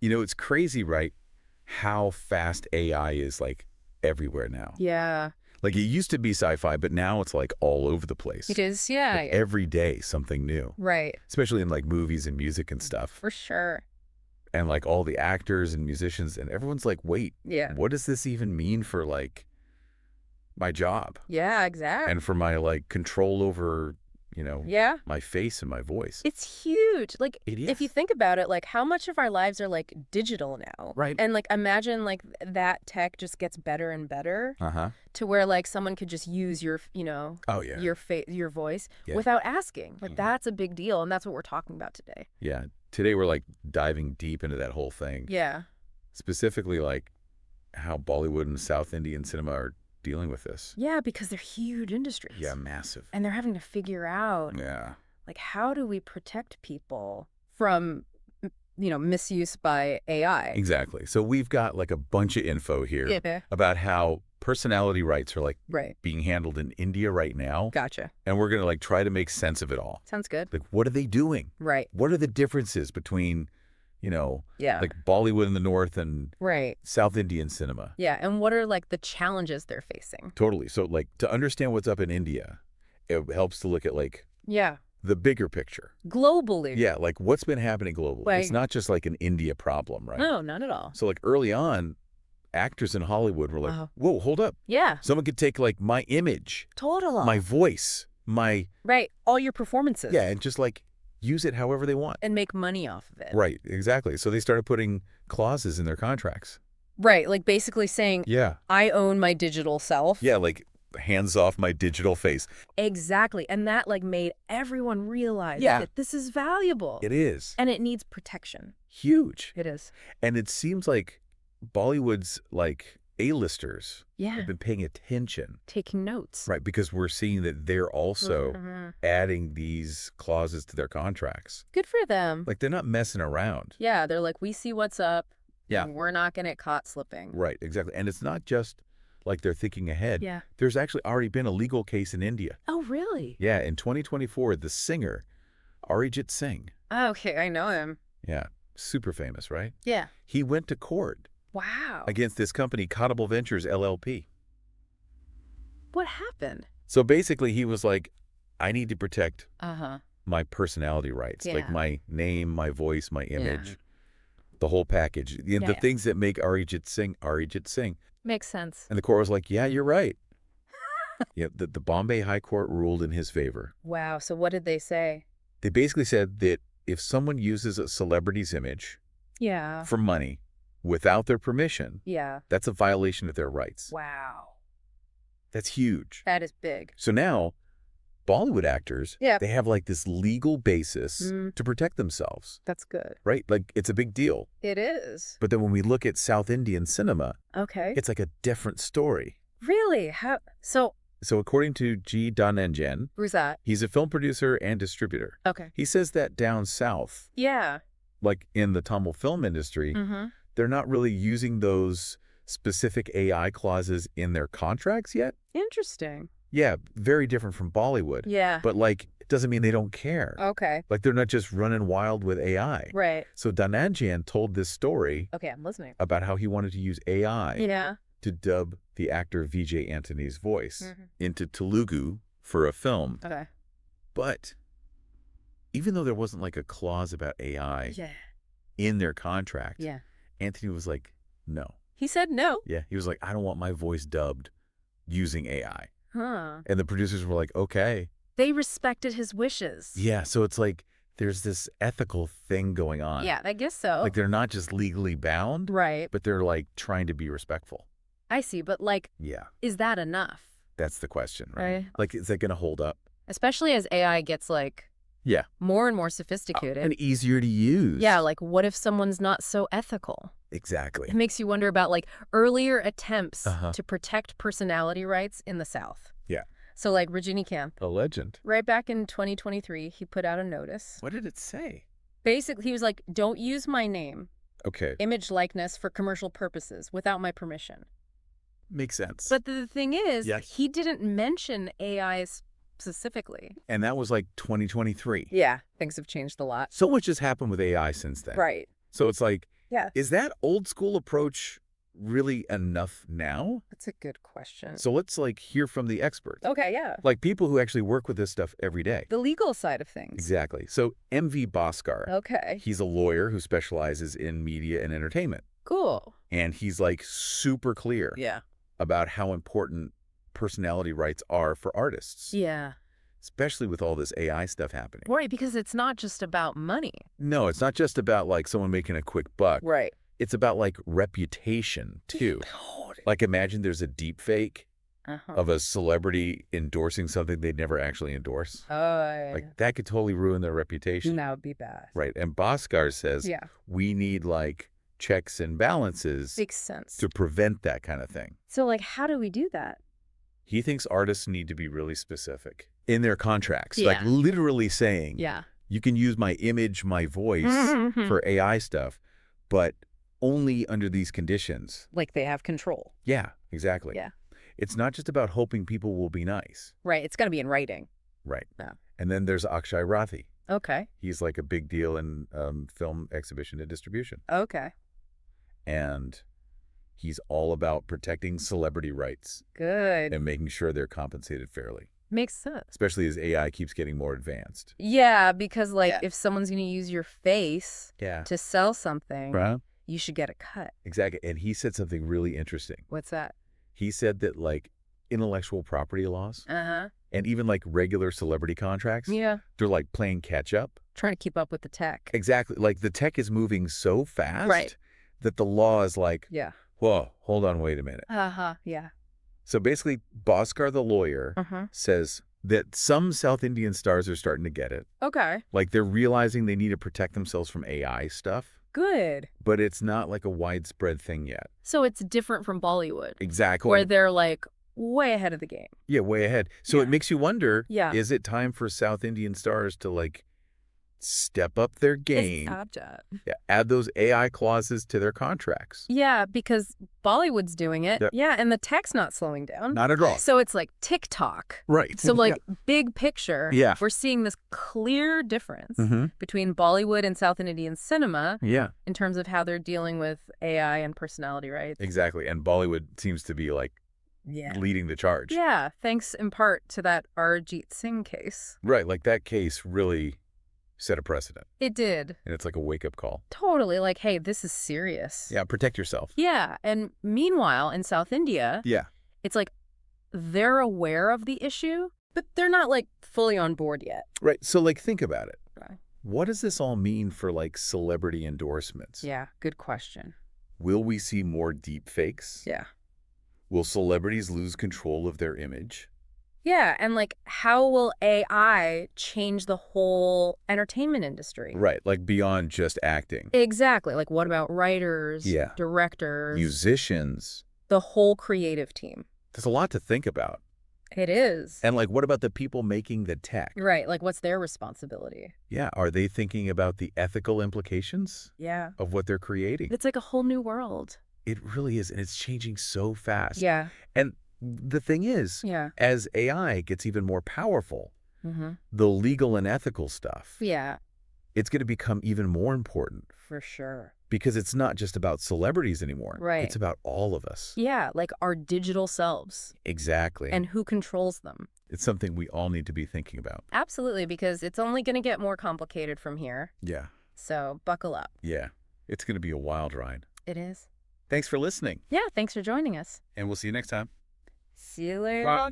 It's crazy, right? How fast AI is like everywhere now. Yeah, Like it used to be sci-fi, but now it's like all over the it place. is. Like Yeah, every day something new, right. especially in like movies and music and stuff. For sure. And like all the actors and musicians and everyone's like, wait, Yeah. what does this even mean for like my job Yeah, exactly. and for my like control over, Yeah. my face and my voice? It's huge. Like, It if you is. think about it, like how much of our lives are like digital now? Right. And like imagine like that tech just gets better and better Uh-huh. to where like someone could just use Oh yeah. your voice Yeah. without asking. Like Mhm. that's a big deal, and that's what we're talking about today. Yeah. Today we're like diving deep into that whole thing. Yeah. Specifically like how Bollywood and South Indian cinema are dealing with this. Yeah, because they're huge industries. Yeah, massive. And they're having to figure out Yeah. like how do we protect people from misuse by AI? Exactly. So we've got like a bunch of info here Yeah. about how personality rights are like Right. being handled in India right now. Gotcha. And we're going to like try to make sense of it all. Sounds good. Like, what are they doing? Right. What are the differences between, Yeah. like Bollywood in the north and Right. South Indian cinema? Yeah. And what are like the challenges they're facing? Totally. So like to understand what's up in India, it helps to look at like Yeah. the bigger picture. Globally. Yeah, like what's been happening globally. Right. It's not just like an India problem, right? No, not at all. So like early on, actors in Hollywood were like, Uh-huh. whoa, hold up. Yeah. Someone could take like my image, Total. my voice, Right. All your performances. yeah, and just like use it however they want. And make money off of it. Right, exactly. So they started putting clauses in their contracts. Right. Like basically saying, Yeah. I own my digital self. Yeah, like hands off my digital face. Exactly. And that like made everyone realize Yeah. that this is valuable. It is. And it needs protection. Huge. It is. And it seems like Bollywood's like A-listers Yeah. have been paying attention. Taking notes. Right, because we're seeing that they're also Mhm. adding these clauses to their contracts. Good for them. Like they're not messing around. Yeah. They're like, we see what's up. Yeah. We're not going to get caught slipping. Right, exactly. And it's not just like they're thinking ahead. Yeah. There's actually already been a legal case in India. Oh, really? Yeah, in 2024, the singer, Arijit Singh, Okay. I know him. yeah, super famous, right? Yeah. He went to court Wow. against this company, Caudible Ventures, LLP. What happened? So basically, he was like, I need to protect Uh-huh. my personality rights, like Yeah. my name, my voice, my Yeah. image, the whole package, the Yeah. things that make Arijit Singh, Arijit Singh. Makes sense. And the court was like, yeah, you're right. Yeah, the Bombay High Court ruled in his favor. Wow. So what did they say? They basically said that if someone uses a celebrity's image Yeah. for money without their permission, Yeah. that's a violation of their rights. Wow. That's huge. That is big. So now, Bollywood actors, Yeah. they have like this legal basis Mm. to protect themselves, That's good. right? Like it's a big deal. It is. But then when we look at South Indian cinema, Okay. it's like a different story. Really? How? So, So according to G. Dhananjan, who's that? he's a film producer and distributor. Okay. He says that down south, Yeah. like in the Tamil film industry, Mm-hmm. they're not really using those specific AI clauses in their contracts yet. Interesting. Yeah, very different from Bollywood. Yeah. But like, it doesn't mean they don't care. Okay. Like they're not just running wild with AI. Right. So Dhananjan told this story Okay, I'm listening. about how he wanted to use AI Yeah. to dub the actor Vijay Antony's voice Mhm. into Telugu for a film. Okay. But even though there wasn't like a clause about AI Yeah. in their contract, Yeah. Anthony was like, no. He said no. Yeah, he was like, I don't want my voice dubbed using AI. Huh. And the producers were like, okay. They respected his wishes. Yeah, so it's like there's this ethical thing going on. Yeah, I guess so. Like they're not just legally bound, Right. but they're like trying to be respectful. I see. But like, Yeah, is that enough? that's the question, right? Right. Like, is that going to hold up? Especially as AI gets like Yeah. more and more sophisticated. And easier to use. Yeah, like what if someone's not so ethical? Exactly. It makes you wonder about like earlier attempts Uh-huh. to protect personality rights in the South. Yeah. So like Rajinikanth, A legend. right back in 2023, he put out a notice. What did it say? Basically, he was like, don't use my name, Okay. image likeness for commercial purposes without my permission. Makes sense. But the thing is, Yeah. he didn't mention AI specifically. And that was like 2023. Yeah, things have changed a lot. So much has happened with AI since then. Right. So it's like Yeah. Is that old school approach really enough now? That's a good question. So let's like hear from the experts. Okay, yeah. Like people who actually work with this stuff every day. The legal side of things. Exactly. So MV Bhaskar, Okay. he's a lawyer who specializes in media and entertainment. Cool. And he's like super clear Yeah. about how important personality rights are for artists, Yeah. especially with all this AI stuff happening. Right, because it's not just about money. No, it's not just about like someone making a quick buck. Right. It's about like reputation too. Like imagine there's a deep fake of a celebrity endorsing something they'd never actually endorse. Oh, Like that could totally ruin their reputation. that would be bad. Right. And Bhaskar says Yeah. we need like checks and balances Makes sense. to prevent that kind of thing. So, like, how do we do that? He thinks artists need to be really specific in their contracts, Yeah. like literally saying, Yeah. you can use my image, my voice for AI stuff, but only under these conditions. Like they have control. Yeah, exactly. Yeah. It's not just about hoping people will be nice. Right. It's got to be in writing. Right. Yeah. And then there's Akshay Rathi. Okay. He's like a big deal in film exhibition and distribution. Okay. And he's all about protecting celebrity rights Good. and making sure they're compensated fairly, Makes sense. especially as AI keeps getting more advanced. Yeah, because, like, if someone's going to use your face Yeah. to sell something, Right? you should get a cut. Exactly. And he said something really interesting. What's that? He said that like intellectual property laws Uh-huh. and even like regular celebrity contracts, Yeah. they're like playing catch up. Trying to keep up with the tech. Exactly. Like the tech is moving so fast Right. that the law is like, Yeah. whoa, hold on, wait a minute. Uh-huh. Yeah. So basically, Bhaskar the lawyer Uh-huh. says that some South Indian stars are starting to get it. Okay. Like they're realizing they need to protect themselves from AI stuff, Good. but it's not like a widespread thing yet. So it's different from Bollywood, Exactly. where they're, like, way ahead of the game. Yeah, way ahead. So Yeah. it makes you wonder, Yeah. is it time for South Indian stars to like step up their game? Yeah, add those AI clauses to their contracts. Yeah, because Bollywood's doing it. Yep. Yeah, and the tech's not slowing down. Not at all. So it's like TikTok. Right. So, like, big picture, Yeah. we're seeing this clear difference Mm-hmm. between Bollywood and South Indian cinema Yeah, in terms of how they're dealing with AI and personality rights. exactly. And Bollywood seems to be like Yeah. leading the charge. Yeah, thanks in part to that Arjit Singh case. Right. Like that case really set a precedent. It did. And it's like a wake-up call. Totally. Like, hey, this is serious. Yeah, protect yourself. Yeah. And meanwhile, in South India, Yeah. it's like they're aware of the issue, but they're not, like, fully on board yet. Right. So like think about it. Right. What does this all mean for like celebrity endorsements? Yeah, good question. Will we see more deep fakes? Yeah. Will celebrities lose control of their image? Yeah, and, like, how will AI change the whole entertainment industry? Right, like beyond just acting. Exactly. Like, what about writers, Yeah. directors, Musicians. the whole creative team? There's a lot to think about. It is. And like, what about the people making the tech? Right, like, what's their responsibility? Yeah, are they thinking about the ethical implications Yeah. of what they're creating? It's like a whole new world. It really is, and it's changing so fast. Yeah. And the thing is, Yeah. as AI gets even more powerful, Mm-hmm. the legal and ethical stuff, Yeah, it's going to become even more important for sure. because it's not just about celebrities anymore. Right. It's about all of us. Yeah, like our digital selves Exactly. and who controls them. it's something we all need to be thinking about. Absolutely, because it's only going to get more complicated from here. Yeah. So buckle up. Yeah. It's going to be a wild ride. It is. Thanks for listening, Yeah, thanks for joining us. and we'll see you next time. See you later. Bye.